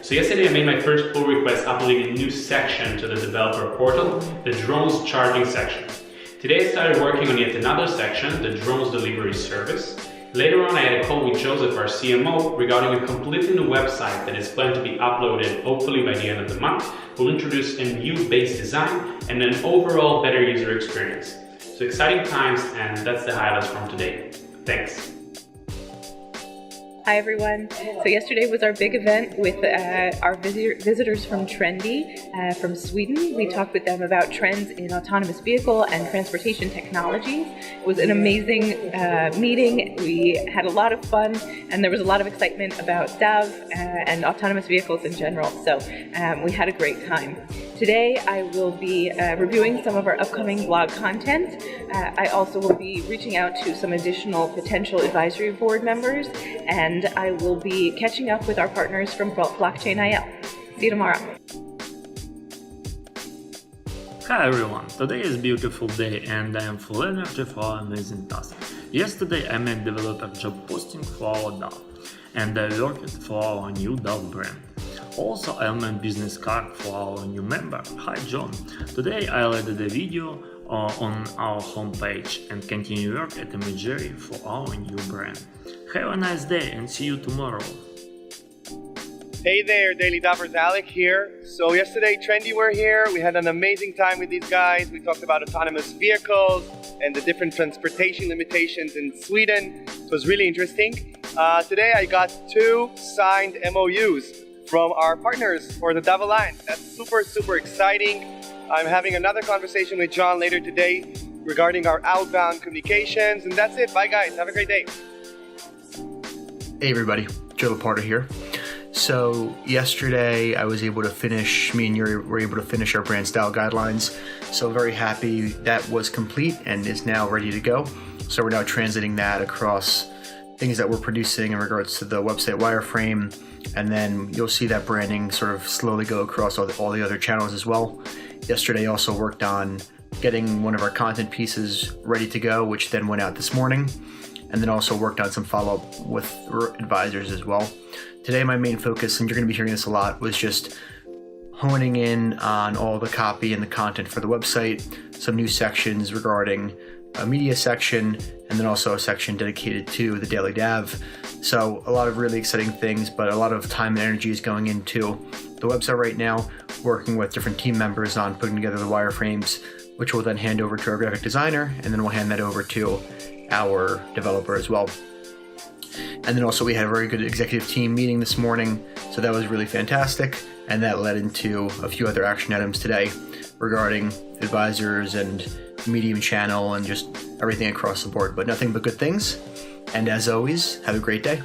So yesterday I made my first pull request uploading a new section to the developer portal, the drones charging section. Today I started working on yet another section, the drones delivery service. Later on I had a call with Joseph, our CMO, regarding a completely new website that is planned to be uploaded hopefully by the end of the month. We'll introduce a new base design and an overall better user experience. So exciting times, and that's the highlights from today. Thanks. Hi everyone. So yesterday was our big event with our visitors from Trendy from Sweden. We talked with them about trends in autonomous vehicle and transportation technologies. It was an amazing meeting. We had a lot of fun and there was a lot of excitement about DAV and autonomous vehicles in general. So we had a great time. Today I will be reviewing some of our upcoming blog content. I also will be reaching out to some additional potential advisory board members, and I will be catching up with our partners from Blockchain IL. See you tomorrow. Hi everyone, today is a beautiful day and I am full energy for our amazing task. Yesterday I made developer job posting for our DAV and I worked for our new DAV brand. Also I made business card for our new member. Hi John. Today I added a video on our homepage and continue work at imagery for our new brand. Have a nice day and see you tomorrow. Hey there, DailyDAVers, Alec here. So yesterday, Trendy were here. We had an amazing time with these guys. We talked about autonomous vehicles and the different transportation limitations in Sweden. It was really interesting. Today I got 2 signed MOUs from our partners for the DAV Alliance. That's super exciting. I'm having another conversation with John later today regarding our outbound communications. And that's it. Bye guys. Have a great day. Hey everybody, Joe Laporta here. So yesterday I was able to finish, me and Yuri were able to finish our brand style guidelines. So very happy that was complete and is now ready to go. So we're now translating that across things that we're producing in regards to the website wireframe. And then you'll see that branding sort of slowly go across all the other channels as well. Yesterday I also worked on getting one of our content pieces ready to go, which then went out this morning. And then also worked on some follow-up with advisors as well. Today my main focus, and you're going to be hearing this a lot, was just honing in on all the copy and the content for the website, some new sections regarding a media section, and then also a section dedicated to the DailyDAV. So a lot of really exciting things, but a lot of time and energy is going into the website right now, working with different team members on putting together the wireframes, which we'll then hand over to our graphic designer, and then we'll hand that over to our developer as well. And then also we had a very good executive team meeting this morning, so that was really fantastic, and that led into a few other action items today regarding advisors and Medium channel and just everything across the board, but nothing but good things. And as always, have a great day.